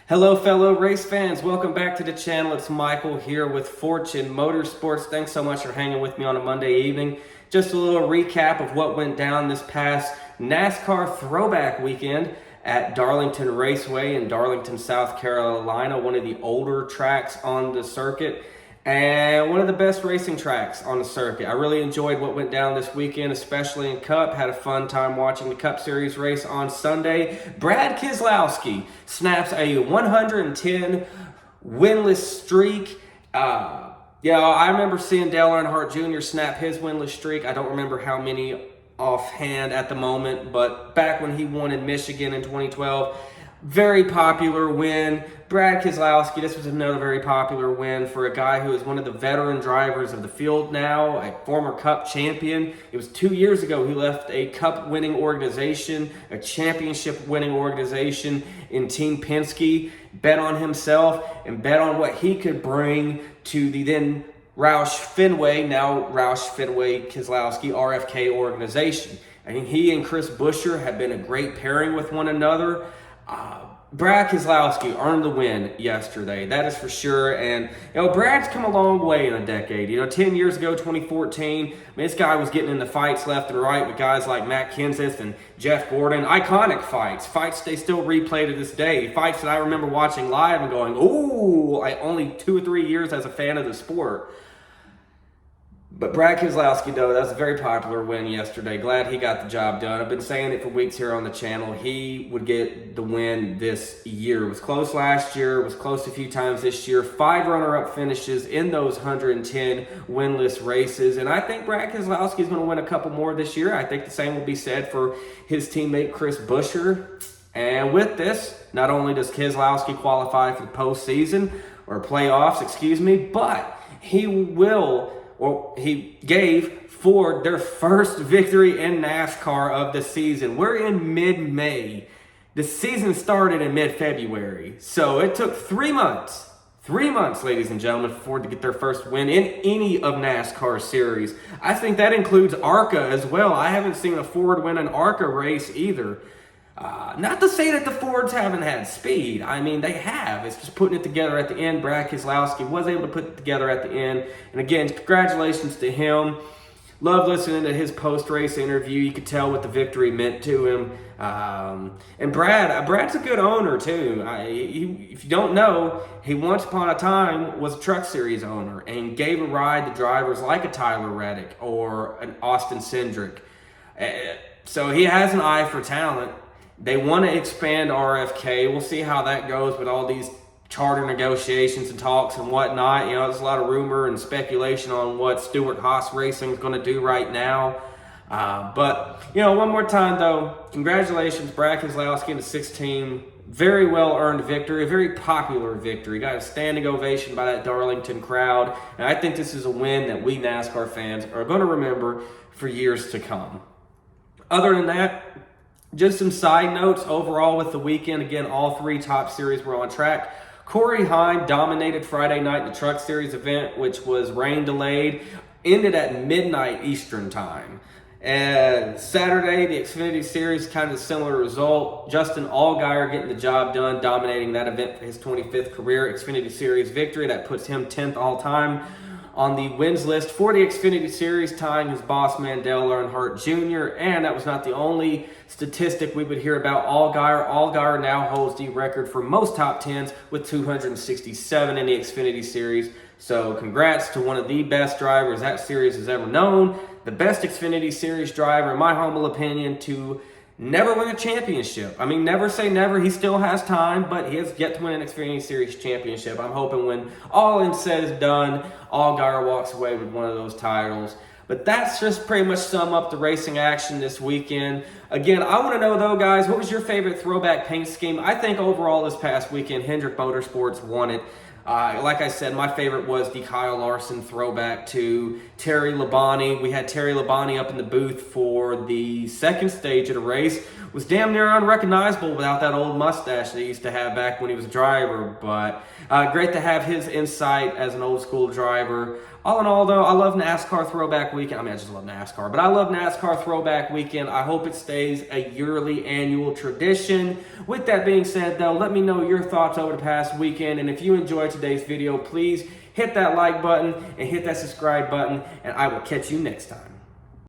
Hello, fellow race fans. Welcome back to the channel. It's Michael here with Fortune Motorsports. Thanks so much for hanging with me on a Monday evening. Just a little recap of what went down this past NASCAR throwback weekend at Darlington Raceway in Darlington, South Carolina, one of the older tracks on the circuit and one of the best racing tracks on the circuit. I really enjoyed what went down this weekend, especially in Cup. Had a fun time watching the Cup Series race on Sunday. Brad Keselowski snaps a 110 winless streak. I remember seeing Dale Earnhardt Jr. snap his winless streak. I don't remember how many offhand at the moment, but back when he won in Michigan in 2012, very popular win. Brad Keselowski, this was another very popular win for a guy who is one of the veteran drivers of the field now, a former Cup champion. It was 2 years ago he left a Cup winning organization, a championship winning organization in Team Penske, bet on himself and bet on what he could bring to the then Roush Fenway, now Roush Fenway Keselowski RFK organization. I think he and Chris Buescher have been a great pairing with one another. Brad Keselowski earned the win yesterday, that is for sure. And Brad's come a long way in a decade. 10 years ago, 2014, this guy was getting into fights left and right with guys like Matt Kenseth and Jeff Gordon. Iconic fights they still replay to this day. Fights that I remember watching live and going, "Ooh!" Only 2 or 3 years as a fan of the sport. But Brad Keselowski, though, that was a very popular win yesterday. Glad he got the job done. I've been saying it for weeks here on the channel. He would get the win this year. It was close last year. It was close a few times this year. 5 runner-up finishes in those 110 winless races. And I think Brad Keselowski is going to win a couple more this year. I think the same will be said for his teammate Chris Buescher. And with this, not only does Keselowski qualify for the postseason, or playoffs, but he gave Ford their first victory in NASCAR of the season. We're in mid-May. The season started in mid-February. So it took 3 months, ladies and gentlemen, for Ford to get their first win in any of NASCAR series. I think that includes ARCA as well. I haven't seen a Ford win an ARCA race either. Not to say that the Fords haven't had speed. I mean, they have. It's just putting it together at the end. Brad Keselowski was able to put it together at the end. And again, congratulations to him. Love listening to his post-race interview. You could tell what the victory meant to him. And Brad's a good owner too. If you don't know, he once upon a time was a Truck Series owner and gave a ride to drivers like a Tyler Reddick or an Austin Cindric. So he has an eye for talent. They want to expand RFK. We'll see how that goes with all these charter negotiations and talks and whatnot. There's a lot of rumor and speculation on what Stewart-Haas Racing is going to do right now. But one more time, though, congratulations, Brad Keselowski and the 6 team. Very well-earned victory, a very popular victory. Got a standing ovation by that Darlington crowd. And I think this is a win that we NASCAR fans are going to remember for years to come. Other than that, just some side notes overall with the weekend. Again, all 3 top series were on track. Corey Heim dominated Friday night in the Truck Series event, which was rain delayed, ended at midnight Eastern time. And Saturday, the Xfinity Series, kind of a similar result. Justin Allgaier getting the job done, dominating that event for his 25th career Xfinity Series victory. That puts him 10th all time on the wins list for the Xfinity Series, tying his boss man Dale Earnhardt Jr. And that was not the only statistic we would hear about Allgaier. Allgaier now holds the record for most top 10s with 267 in the Xfinity Series. So congrats to one of the best drivers that series has ever known. The best Xfinity Series driver, in my humble opinion, to never win a championship. I mean, never say never. He still has time, but he has yet to win an Xfinity Series championship. I'm hoping when all is said is done, Allgaier walks away with one of those titles. But that's just pretty much sum up the racing action this weekend. Again, I want to know, though, guys, what was your favorite throwback paint scheme? I think overall this past weekend, Hendrick Motorsports won it. Like I said, my favorite was the Kyle Larson throwback to Terry Labonte. We had Terry Labonte up in the booth for the second stage of the race. was damn near unrecognizable without that old mustache that he used to have back when he was a driver. But great to have his insight as an old school driver. All in all, though, I love NASCAR Throwback Weekend. I mean, I just love NASCAR, but I love NASCAR Throwback Weekend. I hope it stays a yearly annual tradition. With that being said, though, let me know your thoughts over the past weekend. And if you enjoyed today's video, please hit that like button and hit that subscribe button, and I will catch you next time.